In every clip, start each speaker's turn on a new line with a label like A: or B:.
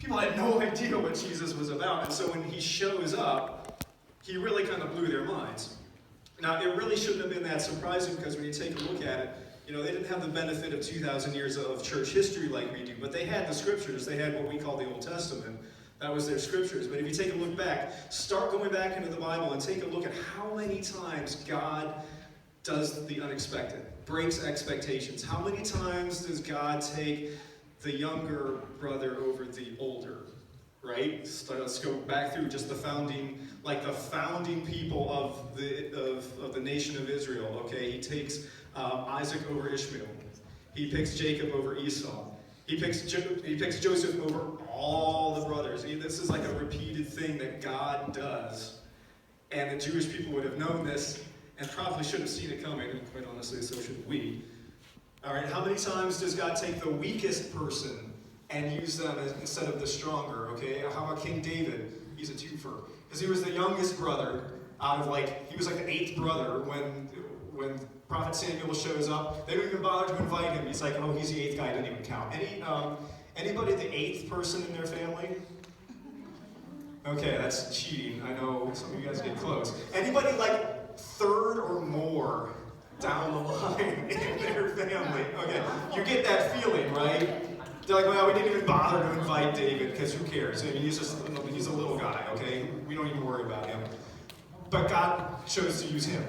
A: People had no idea what Jesus was about, and so when he shows up, he really kind of blew their minds. Now, it really shouldn't have been that surprising, because when you take a look at it, they didn't have the benefit of 2,000 years of church history like we do, but they had the scriptures. They had what we call the Old Testament. That was their scriptures. But if you take a look back, start going back into the Bible and take a look at how many times God does the unexpected, breaks expectations. How many times does God take the younger brother over the older, right? So let's go back through just the founding people of the nation of Israel, okay? He takes Isaac over Ishmael. He picks Jacob over Esau. He picks Joseph over all the brothers. This is like a repeated thing that God does. And the Jewish people would have known this and probably should have seen it coming, and quite honestly, so should we. All right, how many times does God take the weakest person and use them instead of the stronger, okay? How about King David? He's a twofer. Because he was the youngest brother he was like the 8th brother when Prophet Samuel shows up. They don't even bother to invite him. He's like, oh, he's the 8th guy, didn't even count. Anybody the 8th person in their family? Okay, that's cheating. I know some of you guys get close. Anybody 3rd or more down the line in their family? Okay, you get that feeling, right? They're like, well, we didn't even bother to invite David, because who cares? I mean, he's a little guy, okay? We don't even worry about him. But God chose to use him.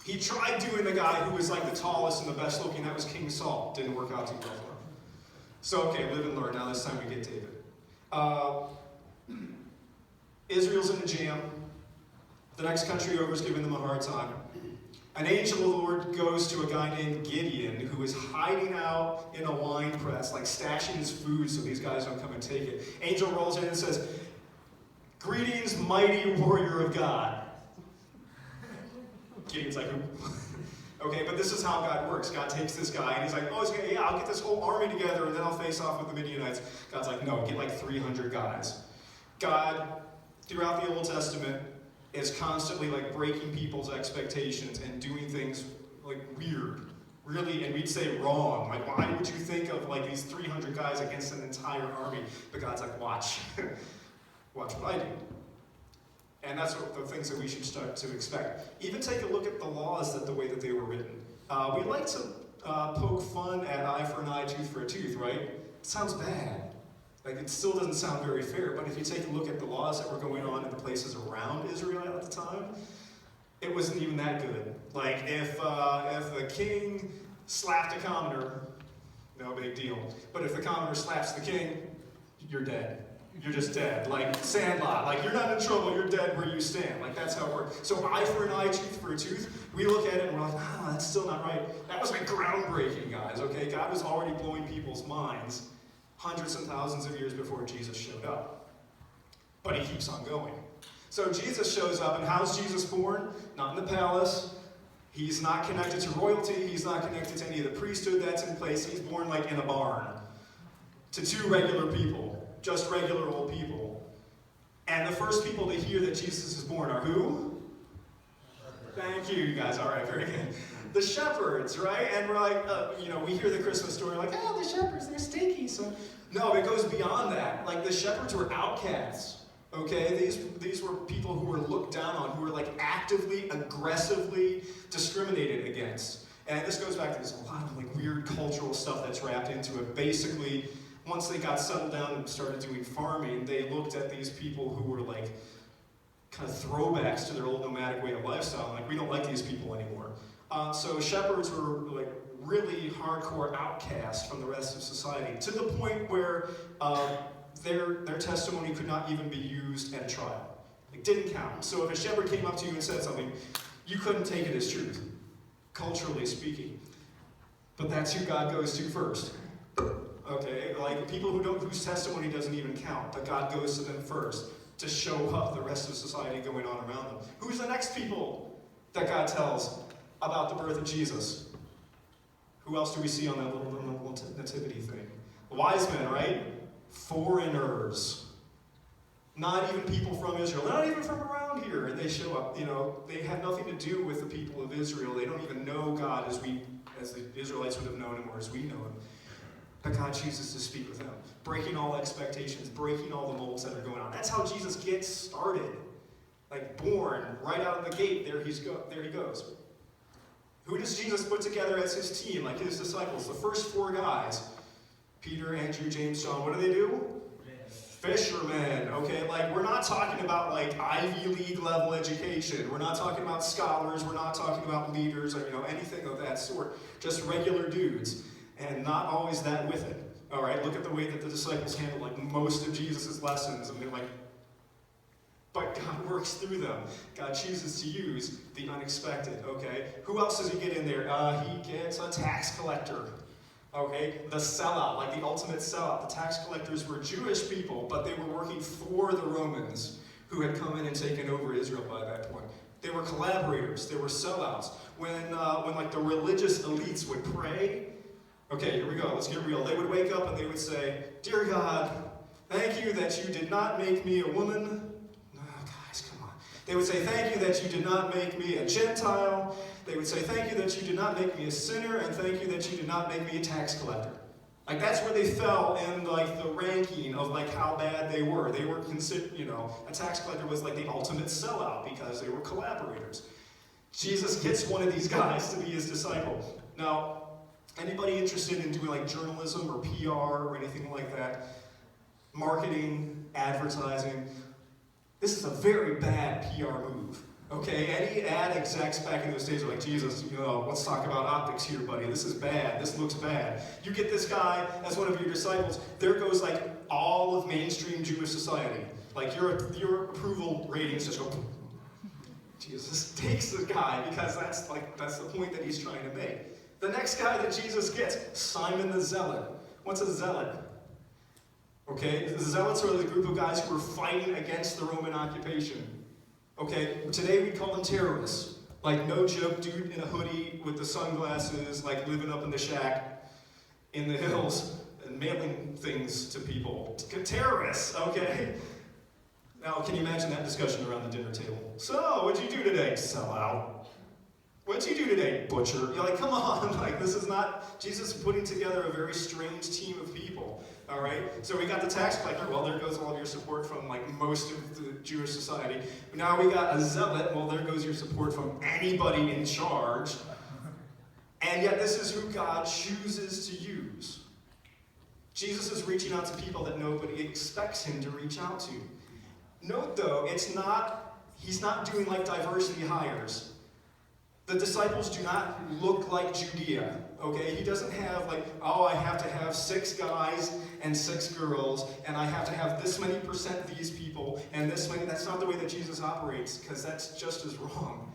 A: He tried doing the guy who was the tallest and the best looking. That was King Saul. Didn't work out too well for him. So, okay, live and learn. Now this time we get David. Israel's in a jam. The next country over is giving them a hard time. An angel of the Lord goes to a guy named Gideon, who is hiding out in a wine press, stashing his food so these guys don't come and take it. Angel rolls in and says, "Greetings, mighty warrior of God." Gideon's like, okay, but this is how God works. God takes this guy, and he's like, I'll get this whole army together, and then I'll face off with the Midianites. God's like, no, get 300 guys. God, throughout the Old Testament, is constantly breaking people's expectations and doing things weird, really, and we'd say wrong. Why would you think of these 300 guys against an entire army? But God's like, watch, watch what I do. And that's what the things that we should start to expect. Even take a look at the laws the way that they were written. We like to poke fun at eye for an eye, tooth for a tooth, right? It sounds bad. It still doesn't sound very fair, but if you take a look at the laws that were going on in the places around Israel at the time, it wasn't even that good. If the king slapped a commoner, no big deal. But if the commoner slaps the king, you're dead. You're just dead. Sandlot. You're not in trouble, you're dead where you stand. That's how it works. So eye for an eye, tooth for a tooth. We look at it and we're like, that's still not right. That was groundbreaking, guys, okay? God was already blowing people's minds hundreds and thousands of years before Jesus showed up. But he keeps on going. So Jesus shows up, and how's Jesus born? Not in the palace. He's not connected to royalty. He's not connected to any of the priesthood that's in place. He's born in a barn to 2 regular people, just regular old people. And the first people to hear that Jesus is born are who? Thank you guys. All right, very good. The shepherds, right? And we're we hear the Christmas story the shepherds, they're stinky. So, no, it goes beyond that. The shepherds were outcasts, okay? These were people who were looked down on, who were actively, aggressively discriminated against. And this goes back to there's a lot of weird cultural stuff that's wrapped into it. Basically, once they got settled down and started doing farming, they looked at these people who were kind of throwbacks to their old nomadic way of lifestyle. We don't like these people anymore. So shepherds were really hardcore outcast from the rest of society, to the point where their testimony could not even be used at a trial. It didn't count. So if a shepherd came up to you and said something, you couldn't take it as truth, culturally speaking. But that's who God goes to first. Okay, people whose testimony doesn't even count, but God goes to them first to show up the rest of society going on around them. Who's the next people that God tells about the birth of Jesus? Who else do we see on that little nativity thing? Wise men, right? Foreigners. Not even people from Israel. Not even from around here. And they show up. They have nothing to do with the people of Israel. They don't even know God as the Israelites would have known him, or as we know him. But God chooses to speak with him, breaking all expectations, breaking all the molds that are going on. That's how Jesus gets started. Like born, right out of the gate, there he goes. Who does Jesus put together as his team, like his disciples? The first four guys, Peter, Andrew, James, John, what do? Fishermen, okay? Like, we're not talking about, like, Ivy League level education. We're not talking about scholars. We're not talking about leaders or, anything of that sort. Just regular dudes. And not always that with it. All right, look at the way that the disciples handle, like, most of Jesus' lessons. I mean, like, but God works through them. God chooses to use the unexpected, okay? Who else does he get in there? He gets a tax collector. Okay, the sellout, like the ultimate sellout. The tax collectors were Jewish people, but they were working for the Romans who had come in and taken over Israel by that point. They were collaborators. They were sellouts. When like the religious elites would pray, okay, here we go, let's get real. They would wake up and they would say, "Dear God, thank you that you did not make me a woman." No, guys, come on. They would say, "Thank you that you did not make me a Gentile." They would say, "Thank you that you did not make me a sinner, and thank you that you did not make me a tax collector." Like, that's where they fell in, like, the ranking of, like, how bad they were. They were considered, a tax collector was, like, the ultimate sellout because they were collaborators. Jesus gets one of these guys to be his disciple. Now, anybody interested in doing, like, journalism or PR or anything like that? Marketing, advertising. This is a very bad PR move. Okay, any ad execs back in those days are like, "Jesus, let's talk about optics here, buddy. This is bad. This looks bad." You get this guy as one of your disciples, there goes like all of mainstream Jewish society. Like your approval ratings just go. Jesus takes the guy because that's the point that he's trying to make. The next guy that Jesus gets, Simon the Zealot. What's a zealot? Okay, the zealots are the group of guys who were fighting against the Roman occupation. Okay, today we call them terrorists. Like, no joke, dude in a hoodie with the sunglasses, like living up in the shack in the hills and mailing things to people. Terrorists, okay? Now, can you imagine that discussion around the dinner table? "So, what'd you do today?" "Sell out." "What'd you do today?" "Butcher." You're like, come on, like, this is not, Jesus is putting together a very strange team of people, all right? So we got the tax collector, well, there goes all of your support from, like, most of the Jewish society. Now we got a zealot, well, there goes your support from anybody in charge. And yet this is who God chooses to use. Jesus is reaching out to people that nobody expects him to reach out to. Note, though, he's not doing, like, diversity hires. The disciples do not look like Judea, okay? He doesn't have like, "Oh, I have to have 6 guys and 6 girls, and I have to have this many % these people, and this many." That's not the way that Jesus operates, because that's just as wrong.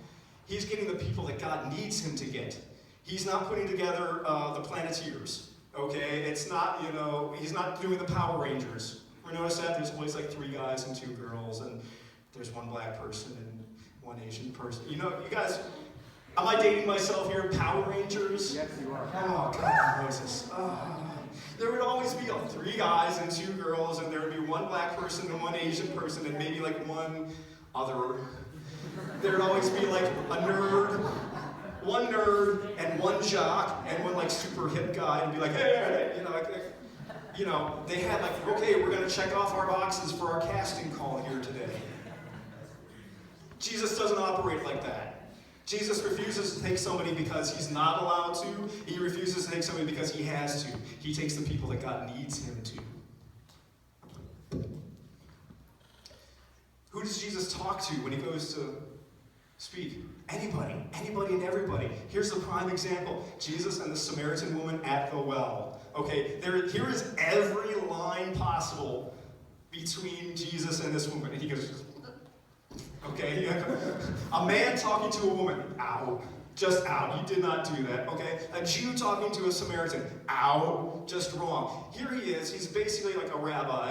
A: He's getting the people that God needs him to get. He's not putting together the Planeteers, okay? It's not, he's not doing the Power Rangers. You notice that? There's always like 3 guys and 2 girls, and there's 1 black person and 1 Asian person. You guys... Am I dating myself here? Power Rangers?
B: Yes, you are.
A: Oh, God, Moses. There would always be 3 guys and 2 girls, and there would be 1 black person and 1 Asian person, and maybe like 1 other. There would always be like a nerd, 1 nerd, and 1 jock, and 1 like super hip guy, and be like, "Hey," they had like, "Okay, we're gonna check off our boxes for our casting call here today." Jesus doesn't operate like that. Jesus refuses to take somebody because he's not allowed to. He refuses to take somebody because he has to. He takes the people that God needs him to. Who does Jesus talk to when he goes to speak? Anybody and everybody. Here's the prime example. Jesus and the Samaritan woman at the well. Okay, here is every line possible between Jesus and this woman. And he goes, okay, a man talking to a woman, out, just out. He did not do that, okay? A Jew talking to a Samaritan, out, just wrong. Here he is, he's basically like a rabbi,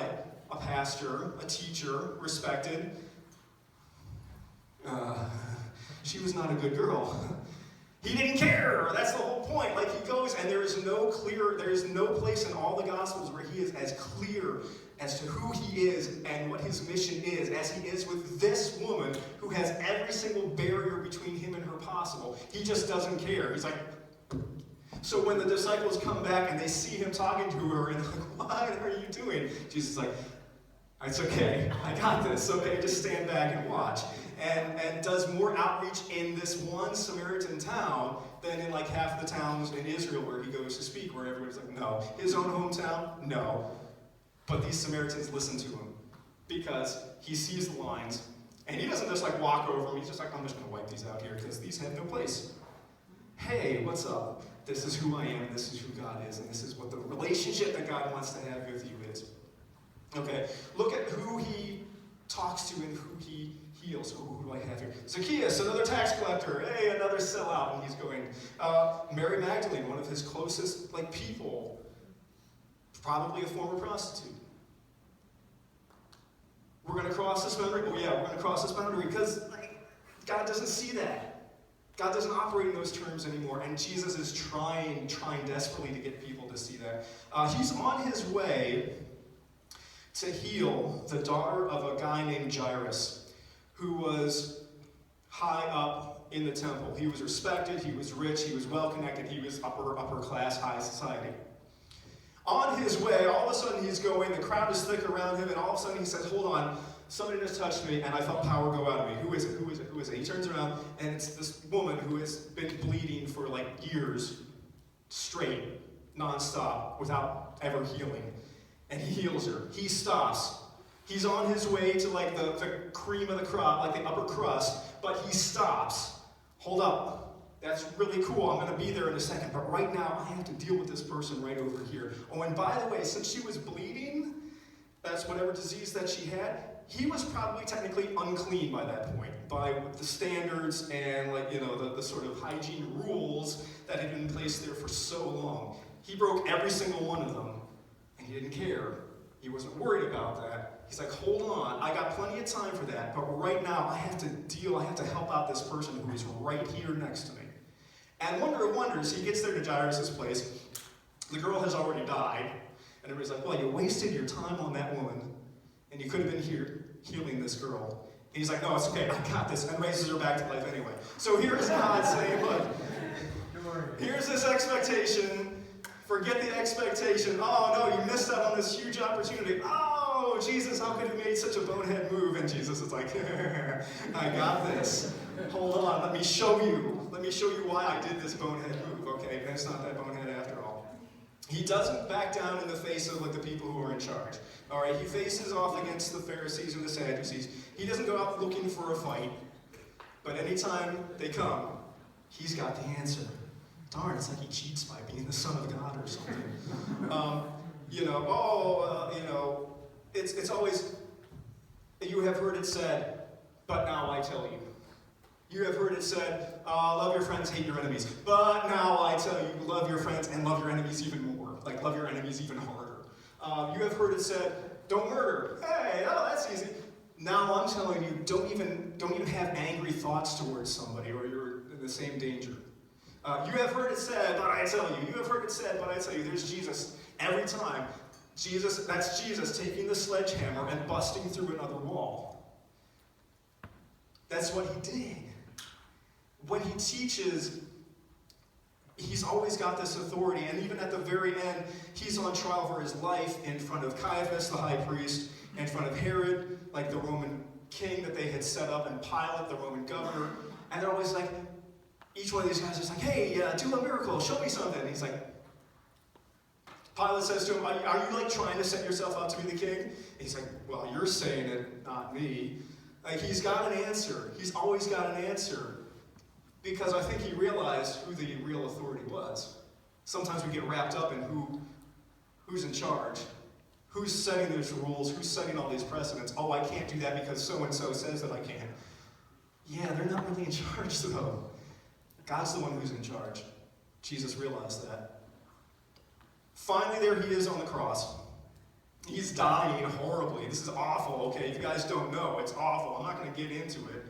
A: a pastor, a teacher, respected. She was not a good girl. He didn't care, that's the whole point. Like, he goes, and there is no place in all the Gospels where he is as clear as to who he is and what his mission is, as he is with this woman who has every single barrier between him and her possible. He just doesn't care. He's like, So when the disciples come back and they see him talking to her and they're like, what are you doing? Jesus is like, it's okay, I got this, okay, just stand back and watch. And does more outreach in this one Samaritan town than in like half the towns in Israel where he goes to speak, where everybody's like, no. His own hometown, no. But these Samaritans listen to him because he sees the lines, and he doesn't just like walk over them, he's just like, I'm just going to wipe these out here because these have no place. Hey, what's up? This is who I am, this is who God is, and this is what the relationship that God wants to have with you is. Okay, look at who he talks to and who he heals. Who do I have here? Zacchaeus, another tax collector. Hey, another sellout, and he's going. Mary Magdalene, one of his closest people, probably a former prostitute. We're going to cross this boundary? Oh yeah, we're going to cross this boundary because God doesn't see that. God doesn't operate in those terms anymore, and Jesus is trying desperately to get people to see that. He's on his way to heal the daughter of a guy named Jairus, who was high up in the temple. He was respected, he was rich, he was well-connected, he was upper class, high society. On his way, all of a sudden he's going, the crowd is thick around him, and all of a sudden he says, hold on, somebody just touched me, and I felt power go out of me. Who is it? Who is it? Who is it? He turns around, and it's this woman who has been bleeding for like years, straight, nonstop, without ever healing. And he heals her. He stops. He's on his way to like the cream of the crop, like the upper crust, but he stops. Hold up. That's really cool. I'm going to be there in a second, but right now I have to deal with this person right over here. Oh, and by the way, since she was bleeding, that's whatever disease that she had, he was probably technically unclean by that point, by the standards and the sort of hygiene rules that had been placed there for so long. He broke every single one of them. He didn't care. He wasn't worried about that. He's like, hold on, I got plenty of time for that, but right now I have to help out this person who is right here next to me. And wonder of wonders, he gets there to Jairus' place. The girl has already died, and everybody's like, well, you wasted your time on that woman, and you could have been here healing this girl. And he's like, no, it's okay, I got this, and raises her back to life anyway. So here's God saying, look, here's this expectation. Forget the expectation. Oh, no, you missed out on this huge opportunity. Oh, Jesus, how could you made such a bonehead move? And Jesus is like, I got this. Hold on, let me show you. Let me show you why I did this bonehead move. Okay, and it's not that bonehead after all. He doesn't back down in the face of the people who are in charge. All right, he faces off against the Pharisees and the Sadducees. He doesn't go out looking for a fight. But anytime they come, he's got the answer. Darn, it's like he cheats by being the Son of God or something. It's always, you have heard it said, but now I tell you. You have heard it said, love your friends, hate your enemies. But now I tell you, love your friends and love your enemies even more. Like, love your enemies even harder. You have heard it said, don't murder. Hey, that's easy. Now I'm telling you, don't even have angry thoughts towards somebody, or you're in the same danger. You have heard it said, but I tell you. You have heard it said, but I tell you. There's Jesus every time. That's Jesus taking the sledgehammer and busting through another wall. That's what he did. When he teaches, he's always got this authority, and even at the very end, he's on trial for his life in front of Caiaphas, the high priest, in front of Herod, like the Roman king that they had set up, and Pilate, the Roman governor, and they're always like, each one of these guys is like, hey, do a miracle, show me something. And he's like, Pilate says to him, are you trying to set yourself up to be the king? And he's like, well, you're saying it, not me. Like, he's got an answer. He's always got an answer. Because I think he realized who the real authority was. Sometimes we get wrapped up in who's in charge. Who's setting those rules? Who's setting all these precedents? Oh, I can't do that because so-and-so says that I can't. Yeah, they're not really in charge, though. God's the one who's in charge. Jesus realized that. Finally, there he is on the cross. He's dying horribly. This is awful, okay? If you guys don't know, it's awful. I'm not going to get into it.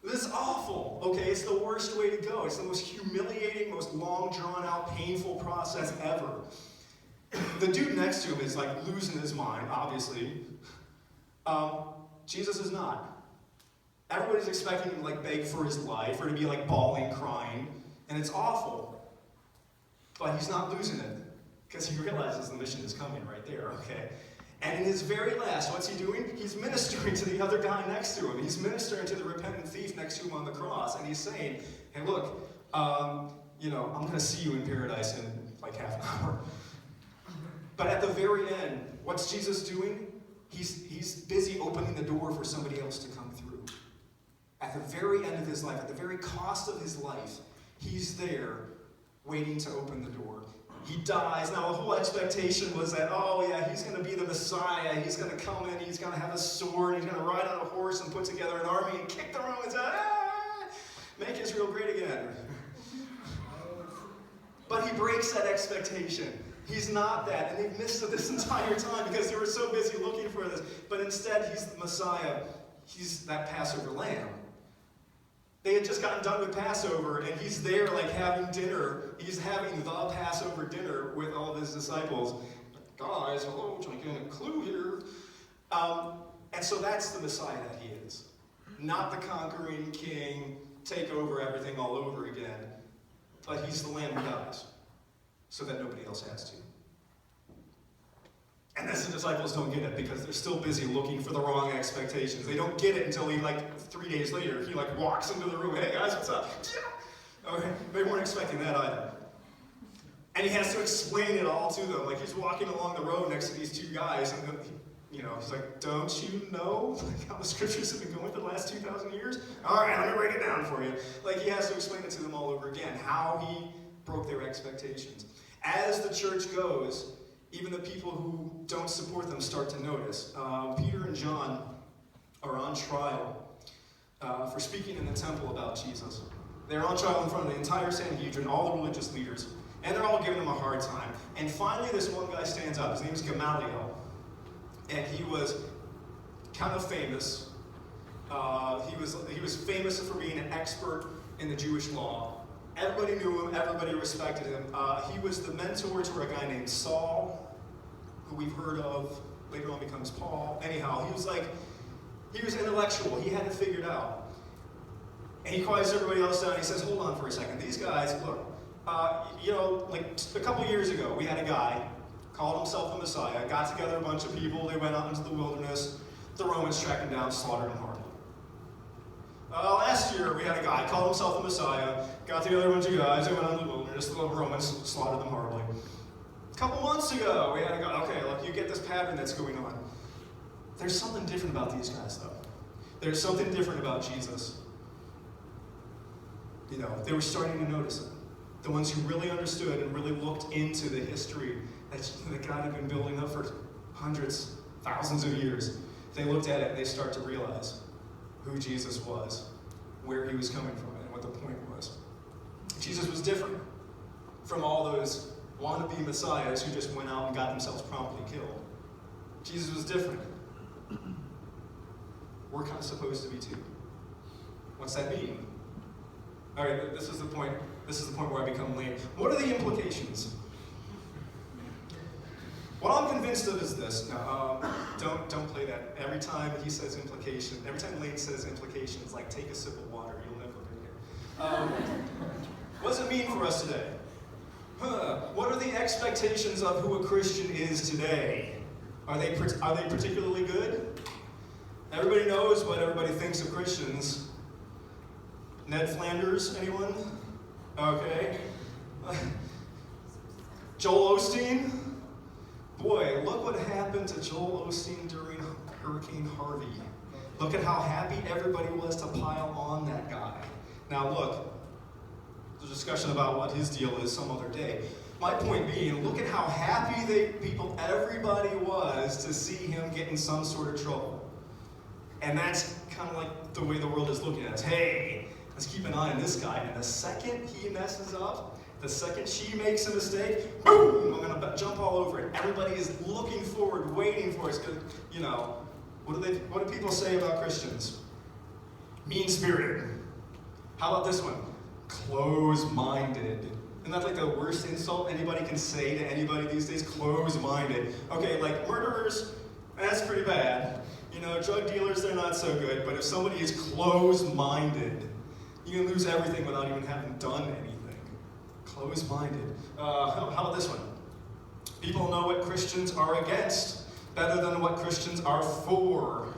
A: This is awful, okay? It's the worst way to go. It's the most humiliating, most long, drawn-out, painful process ever. The dude next to him is losing his mind, obviously. Jesus is not. Everybody's expecting him to beg for his life or to be bawling, crying, and it's awful. But he's not losing it, because he realizes the mission is coming right there, okay? And in his very last, what's he doing? He's ministering to the other guy next to him. He's ministering to the repentant thief next to him on the cross. And he's saying, hey, look, I'm going to see you in paradise in like half an hour. But at the very end, what's Jesus doing? He's busy opening the door for somebody else to come through. At the very end of his life, at the very cost of his life, he's there waiting to open the door. He dies. Now, the whole expectation was that, oh yeah, he's going to be the Messiah. He's going to come in, he's going to have a sword, he's going to ride on a horse and put together an army and kick the Romans out. Make Israel great again. But he breaks that expectation. He's not that, and they've missed it this entire time because they were so busy looking for this. But instead, he's the Messiah. He's that Passover lamb. They had just gotten done with Passover, and he's there like having dinner. He's having the Passover dinner with all of his disciples. Guys, hello, trying to get a clue here. And so that's the Messiah that he is. Not the conquering king, take over everything all over again. But he's the lamb who dies, so that nobody else has to. And that's the disciples don't get it because they're still busy looking for the wrong expectations. They don't get it until he, 3 days later, he walks into the room. Hey guys, what's up? Yeah. Okay. They weren't expecting that either. And he has to explain it all to them. He's walking along the road next to these two guys, and he's like, don't you know how the scriptures have been going for the last 2,000 years? All right, let me write it down for you. He has to explain it to them all over again, how he broke their expectations. As the church goes, even the people who don't support them start to notice. Peter and John are on trial for speaking in the temple about Jesus. They're on trial in front of the entire Sanhedrin, all the religious leaders, and they're all giving them a hard time. And finally, this one guy stands up. His name's Gamaliel, and he was kind of famous. He was famous for being an expert in the Jewish law. Everybody knew him, everybody respected him. He was the mentor to a guy named Saul, who we've heard of, later on becomes Paul. Anyhow, he was intellectual, he had it figured out. And he quiets everybody else down, he says, hold on for a second, these guys, look, a couple years ago, we had a guy, called himself the Messiah, got together a bunch of people, they went out into the wilderness, the Romans tracked him down, slaughtered him hard. Last year, we had a guy, called himself the Messiah, got together a bunch of guys, they went out in the wilderness, the Romans slaughtered them horribly. A couple months ago, we had a guy, okay, look, you get this pattern that's going on. There's something different about these guys, though. There's something different about Jesus. They were starting to notice it. The ones who really understood and really looked into the history that God had been building up for hundreds, thousands of years. They looked at it and they start to realize who Jesus was, where he was coming from, and what the point was. Jesus was different from all those wannabe messiahs who just went out and got themselves promptly killed. Jesus was different. We're kind of supposed to be too. What's that mean? All right, this is the point where I become lame. What are the implications? What I'm convinced of is this. Now, don't play that. Every time he says implication, every time Lane says implication, it's like take a sip of water. You'll never get here. What does it mean for us today? What are the expectations of who a Christian is today? Are they particularly good? Everybody knows what everybody thinks of Christians. Ned Flanders, anyone? Okay. Joel Osteen? Boy, look what happened to Joel Osteen during Hurricane Harvey. Look at how happy everybody was to pile on that guy. Now look, the discussion about what his deal is some other day. My point being, look at how happy everybody was to see him get in some sort of trouble. And that's kind of like the way the world is looking at us. Hey, let's keep an eye on this guy. And the second he messes up, the second she makes a mistake, boom, I'm going to jump all over it. Everybody is looking forward, waiting for us. Because, what do people say about Christians? Mean-spirited. How about this one? Close-minded. Isn't that like the worst insult anybody can say to anybody these days? Close-minded. Okay, like murderers, that's pretty bad. Drug dealers, they're not so good. But if somebody is close-minded, you can lose everything without even having done anything. Closed-minded. How about this one? People know what Christians are against better than what Christians are for.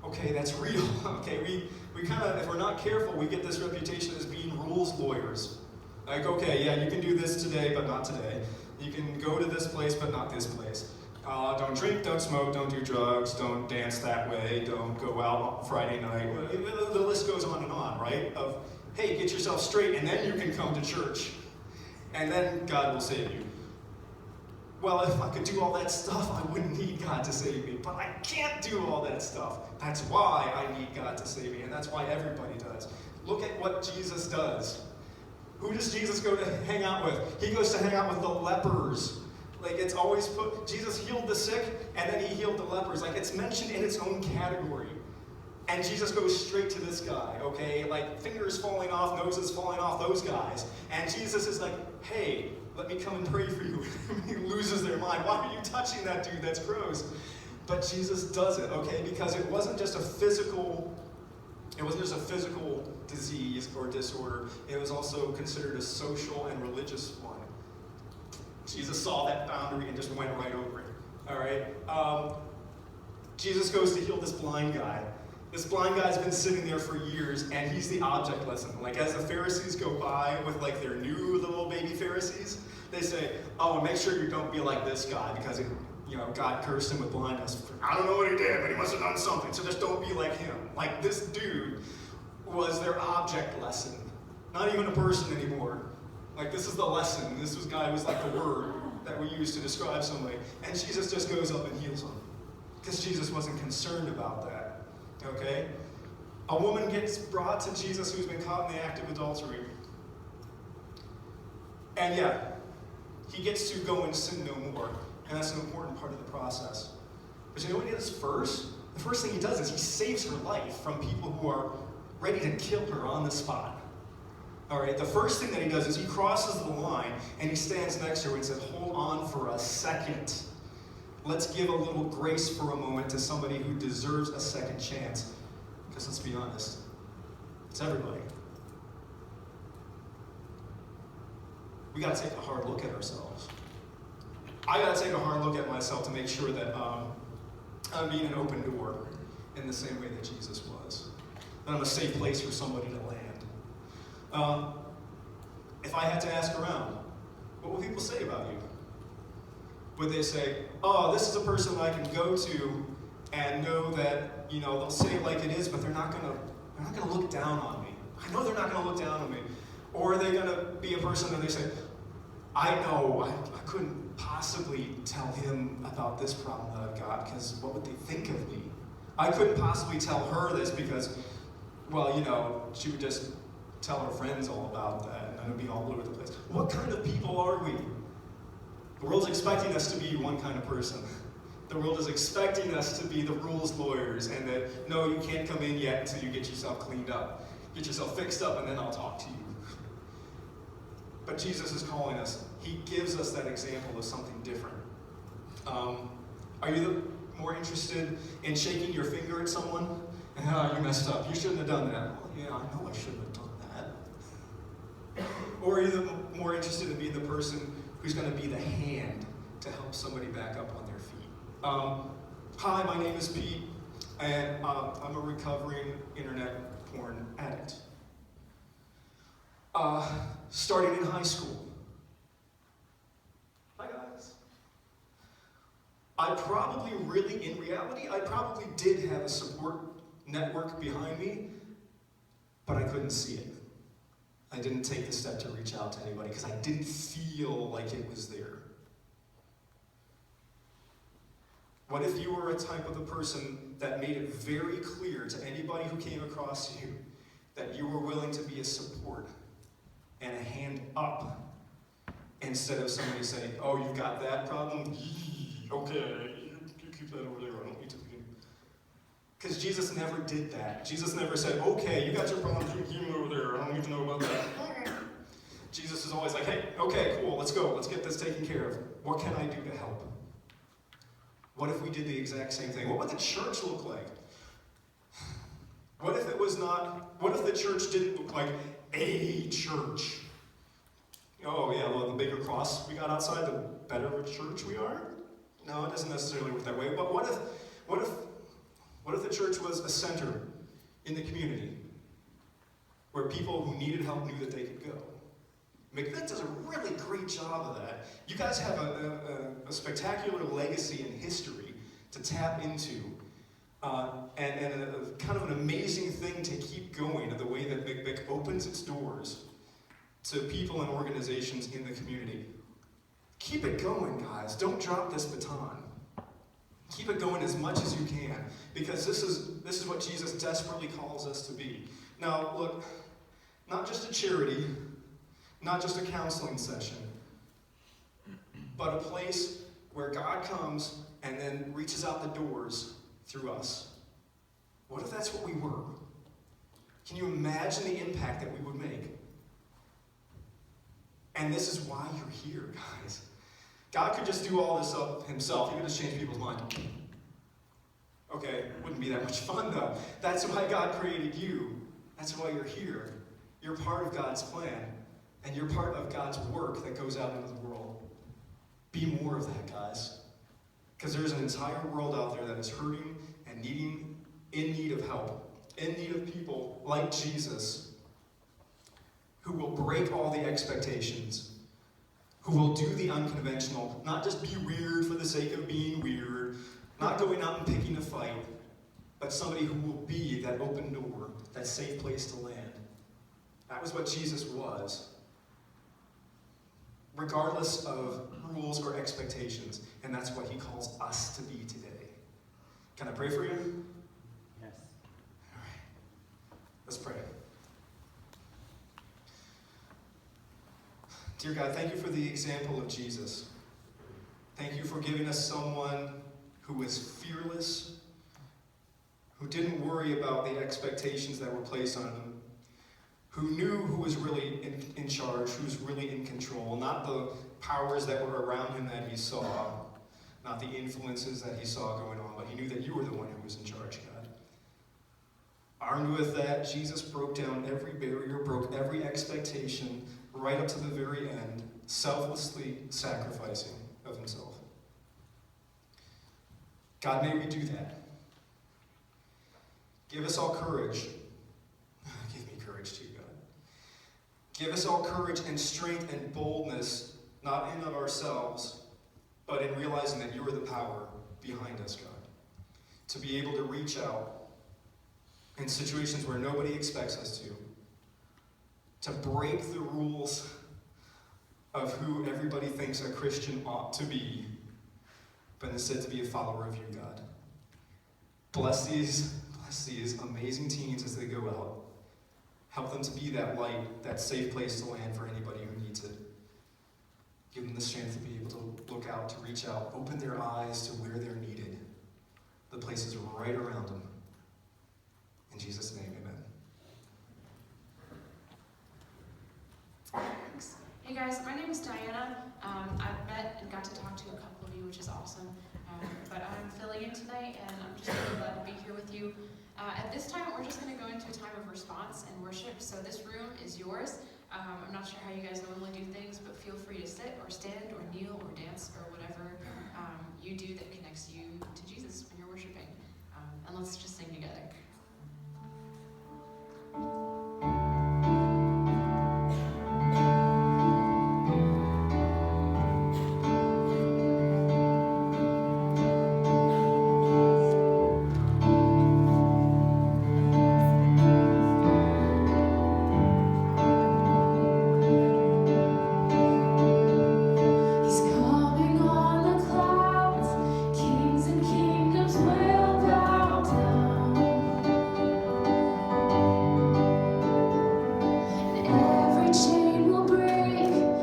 A: Okay, that's real. Okay, we kind of, if we're not careful, we get this reputation as being rules lawyers. Like, okay, yeah, you can do this today, but not today. You can go to this place, but not this place. Don't drink, don't smoke, don't do drugs, don't dance that way, don't go out on Friday night. The list goes on, right? Of, hey, get yourself straight, and then you can come to church. And then God will save you. Well, if I could do all that stuff, I wouldn't need God to save me. But I can't do all that stuff. That's why I need God to save me, and that's why everybody does. Look at what Jesus does. Who does Jesus go to hang out with? He goes to hang out with the lepers. Like, it's always put, Jesus healed the sick, and then he healed the lepers. Like, it's mentioned in its own category. And Jesus goes straight to this guy, okay? Like, fingers falling off, noses falling off, those guys. And Jesus is like, hey, let me come and pray for you. He loses their mind. Why are you touching that dude? That's gross. But Jesus does it, okay? Because it wasn't just a physical disease or disorder. It was also considered a social and religious one. Jesus saw that boundary and just went right over it. All right? Jesus goes to heal this blind guy. This blind guy's been sitting there for years, and he's the object lesson. Like, as the Pharisees go by with, like, their new little baby Pharisees, they say, oh, and make sure you don't be like this guy, because, God cursed him with blindness. I don't know what he did, but he must have done something, so just don't be like him. Like, this dude was their object lesson. Not even a person anymore. Like, this is the lesson. This guy was like the word that we use to describe somebody. And Jesus just goes up and heals him. Because Jesus wasn't concerned about that. Okay? A woman gets brought to Jesus who's been caught in the act of adultery. And yeah, he gets to go and sin no more. And that's an important part of the process. But you know what he does first? The first thing he does is he saves her life from people who are ready to kill her on the spot. All right, the first thing that he does is he crosses the line and he stands next to her and says, hold on for a second. Let's give a little grace for a moment to somebody who deserves a second chance. Because let's be honest, it's everybody. We got to take a hard look at ourselves. I got to take a hard look at myself to make sure that I'm being an open door in the same way that Jesus was. That I'm a safe place for somebody to land. If I had to ask around, what would people say about you? Would they say, oh, this is a person I can go to and know that, they'll say it like it is, but they're not gonna look down on me. I know they're not gonna look down on me. Or are they gonna be a person that they say, I know, I couldn't possibly tell him about this problem that I've got, because what would they think of me? I couldn't possibly tell her this because, she would just tell her friends all about that, and then it would be all over the place. What kind of people are we? The world's expecting us to be one kind of person. The world is expecting us to be the rules lawyers, and that, no, you can't come in yet until you get yourself cleaned up. Get yourself fixed up, and then I'll talk to you. But Jesus is calling us. He gives us that example of something different. Are you more interested in shaking your finger at someone? You messed up. You shouldn't have done that. Well, yeah, I know I shouldn't have done that. Or are you more interested in being the person who's going to be the hand to help somebody back up on their feet? Hi, my name is Pete, and I'm a recovering internet porn addict. Starting in high school. Hi, guys. I probably did have a support network behind me, but I couldn't see it. I didn't take the step to reach out to anybody because I didn't feel like it was there. What if you were a type of a person that made it very clear to anybody who came across you that you were willing to be a support and a hand up instead of somebody saying, oh, you've got that problem? Okay, you keep that over there, I don't need to be. Because Jesus never did that. Jesus never said, okay, you got your problem, keep him over there, I don't need to know about that. Jesus is always like, hey, okay, cool, let's go, let's get this taken care of. What can I do to help? What if we did the exact same thing? What would the church look like? What if the church didn't look like a church? Oh yeah, well, the bigger cross we got outside, the better of a church we are? No, it doesn't necessarily work that way. But what if the church was a center in the community where people who needed help knew that they could go? McVick does a really great job of that. You guys have a spectacular legacy and history to tap into, and a kind of an amazing thing to keep going, the way that McVick opens its doors to people and organizations in the community. Keep it going, guys. Don't drop this baton. Keep it going as much as you can, because this is what Jesus desperately calls us to be. Now, look, not just a charity, not just a counseling session, but a place where God comes and then reaches out the doors through us. What if that's what we were? Can you imagine the impact that we would make? And this is why you're here, guys. God could just do all this up himself. He could just change people's mind. Okay, wouldn't be that much fun though. That's why God created you. That's why you're here. You're part of God's plan. And you're part of God's work that goes out into the world. Be more of that, guys. Because there's an entire world out there that is hurting and in need of help. In need of people like Jesus, who will break all the expectations, who will do the unconventional, not just be weird for the sake of being weird, not going out and picking a fight, but somebody who will be that open door, that safe place to land. That was what Jesus was, regardless of rules or expectations, and that's what he calls us to be today. Can I pray for you?
B: Yes.
A: All right. Let's pray. Dear God, thank you for the example of Jesus. Thank you for giving us someone who was fearless, who didn't worry about the expectations that were placed on him, who knew who was really in charge, who was really in control, not the powers that were around him that he saw, not the influences that he saw going on, but he knew that you were the one who was in charge, God. Armed with that, Jesus broke down every barrier, broke every expectation, right up to the very end, selflessly sacrificing of himself. God, may we do that. Give us all courage. Give me courage too, God. Give us all courage and strength and boldness, not in of ourselves, but in realizing that you are the power behind us, God. To be able to reach out in situations where nobody expects us to break the rules of who everybody thinks a Christian ought to be, but instead to be a follower of you, God. Bless these amazing teens as they go out. Help them to be that light, that safe place to land for anybody who needs it. Give them the strength to be able to look out, to reach out, open their eyes to where they're needed. The places right around them. In Jesus' name, amen.
C: Thanks. Hey guys, my name is Diana. I've met and got to talk to a couple of you, which is awesome. But I'm filling in tonight, and I'm just really glad to be here with you. At this time, we're just going to go into a time of response and worship. So this room is yours. I'm not sure how you guys normally do things, but feel free to sit or stand or kneel or dance or whatever you do that connects you to